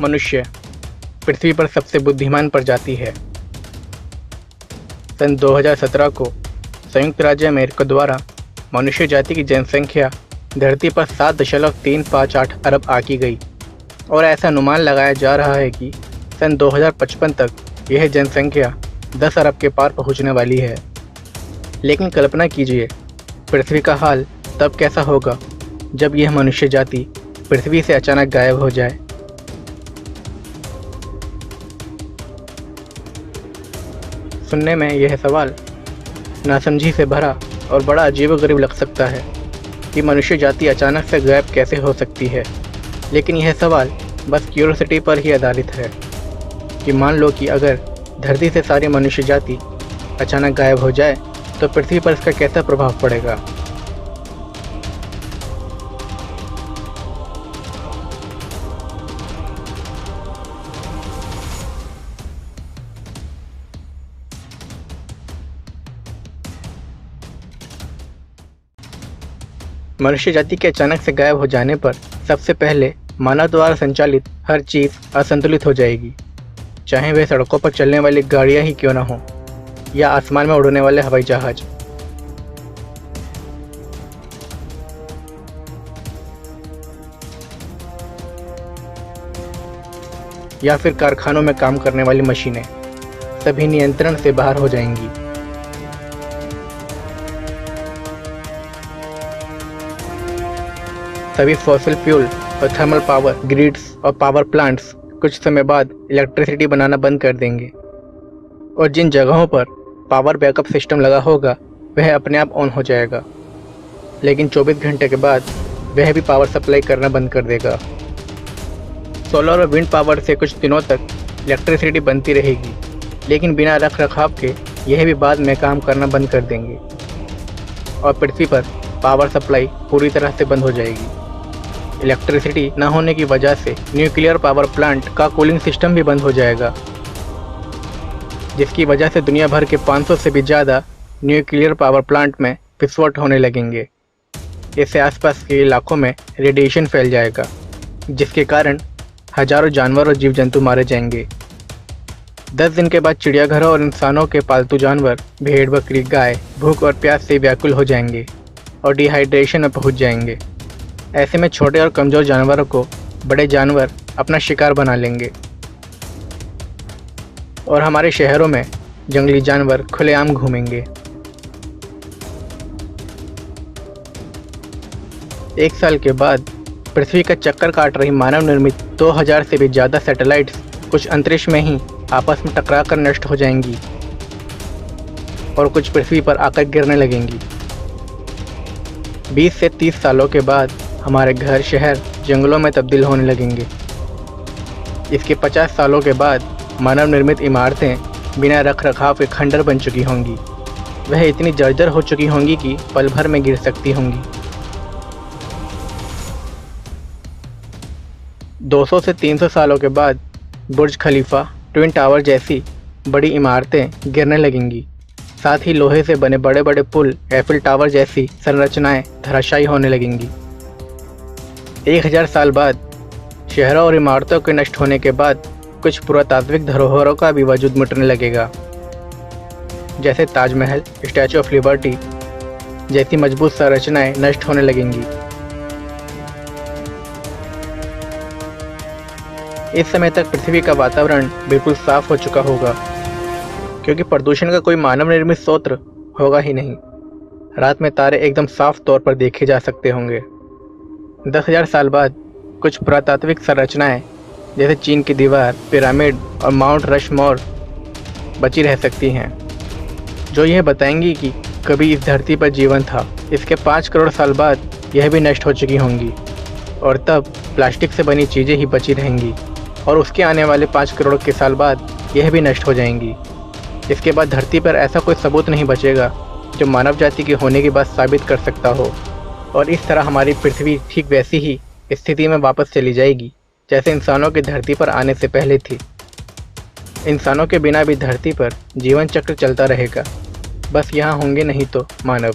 मनुष्य पृथ्वी पर सबसे बुद्धिमान प्रजाति है। सन 2017 को संयुक्त राज्य अमेरिका द्वारा मनुष्य जाति की जनसंख्या धरती पर 7.358 अरब आंकी गई और ऐसा अनुमान लगाया जा रहा है कि सन 2055 तक यह जनसंख्या 10 अरब के पार पहुंचने वाली है। लेकिन कल्पना कीजिए, पृथ्वी का हाल तब कैसा होगा जब यह मनुष्य जाति पृथ्वी से अचानक गायब हो जाए। सुनने में यह सवाल नासमझी से भरा और बड़ा अजीबोगरीब लग सकता है कि मनुष्य जाति अचानक से गायब कैसे हो सकती है। लेकिन यह सवाल बस क्यूरियोसिटी पर ही आधारित है कि मान लो कि अगर धरती से सारी मनुष्य जाति अचानक गायब हो जाए तो पृथ्वी पर इसका कैसा प्रभाव पड़ेगा। मनुष्य जाति के अचानक से गायब हो जाने पर सबसे पहले मानव द्वारा संचालित हर चीज़ असंतुलित हो जाएगी, चाहे वह सड़कों पर चलने वाली गाड़ियां ही क्यों न हों या आसमान में उड़ने वाले हवाई जहाज। या फिर कारखानों में काम करने वाली मशीनें सभी नियंत्रण से बाहर हो जाएंगी। सभी फॉसिल फ्यूल और थर्मल पावर ग्रिड्स और पावर प्लांट्स कुछ समय बाद इलेक्ट्रिसिटी बनाना बंद कर देंगे और जिन जगहों पर पावर बैकअप सिस्टम लगा होगा वह अपने आप ऑन हो जाएगा, लेकिन 24 घंटे के बाद वह भी पावर सप्लाई करना बंद कर देगा। सोलर और विंड पावर से कुछ दिनों तक इलेक्ट्रिसिटी बनती रहेगी, लेकिन बिना रख रखाव के यह भी बाद में काम करना बंद कर देंगे और पृथ्वी पर पावर सप्लाई पूरी तरह से बंद हो जाएगी। इलेक्ट्रिसिटी न होने की वजह से न्यूक्लियर पावर प्लांट का कूलिंग सिस्टम भी बंद हो जाएगा, जिसकी वजह से दुनिया भर के 500 से भी ज़्यादा न्यूक्लियर पावर प्लांट में विस्फोट होने लगेंगे। इससे आसपास के इलाकों में रेडिएशन फैल जाएगा, जिसके कारण हजारों जानवर और जीव जंतु मारे जाएंगे। 10 दिन के बाद चिड़ियाघरों और इंसानों के पालतू जानवर भेड़, बकरी, गाय भूख और प्यास से व्याकुल हो जाएंगे और डिहाइड्रेशन में पहुंच जाएंगे। ऐसे में छोटे और कमज़ोर जानवरों को बड़े जानवर अपना शिकार बना लेंगे और हमारे शहरों में जंगली जानवर खुलेआम घूमेंगे। एक साल के बाद पृथ्वी का चक्कर काट रही मानव निर्मित 2000 से भी ज़्यादा सैटेलाइट्स कुछ अंतरिक्ष में ही आपस में टकराकर नष्ट हो जाएंगी और कुछ पृथ्वी पर आकर गिरने लगेंगी। 20 से 30 सालों के बाद हमारे घर, शहर जंगलों में तब्दील होने लगेंगे। इसके 50 सालों के बाद मानव निर्मित इमारतें बिना रख रखाव के खंडर बन चुकी होंगी। वह इतनी जर्जर हो चुकी होंगी कि पल भर में गिर सकती होंगी। 200 से 300 सालों के बाद बुर्ज खलीफा, ट्विन टावर जैसी बड़ी इमारतें गिरने लगेंगी। साथ ही लोहे से बने बड़े बड़े पुल, एफिल टावर जैसी संरचनाएं धराशायी होने लगेंगी। 1000 साल बाद शहरों और इमारतों के नष्ट होने के बाद कुछ पुरातात्विक धरोहरों का भी वजूद मिटने लगेगा, जैसे ताजमहल, स्टैचू ऑफ लिबर्टी जैसी मजबूत संरचनाएं नष्ट होने लगेंगी। इस समय तक पृथ्वी का वातावरण बिल्कुल साफ हो चुका होगा, क्योंकि प्रदूषण का कोई मानव निर्मित स्रोत होगा ही नहीं। रात में तारे एकदम साफ तौर पर देखे जा सकते होंगे। 10,000 साल बाद कुछ पुरातात्विक संरचनाएं जैसे चीन की दीवार, पिरामिड और माउंट रशमोर बची रह सकती हैं, जो यह बताएंगी कि कभी इस धरती पर जीवन था। इसके 5 करोड़ साल बाद यह भी नष्ट हो चुकी होंगी और तब प्लास्टिक से बनी चीज़ें ही बची रहेंगी और उसके आने वाले 5 करोड़ के साल बाद यह भी नष्ट हो जाएंगी। इसके बाद धरती पर ऐसा कोई सबूत नहीं बचेगा जो मानव जाति के होने की बात साबित कर सकता हो और इस तरह हमारी पृथ्वी ठीक वैसी ही स्थिति में वापस चली जाएगी जैसे इंसानों के धरती पर आने से पहले थी। इंसानों के बिना भी धरती पर जीवन चक्र चलता रहेगा, बस यहाँ होंगे नहीं तो मानव।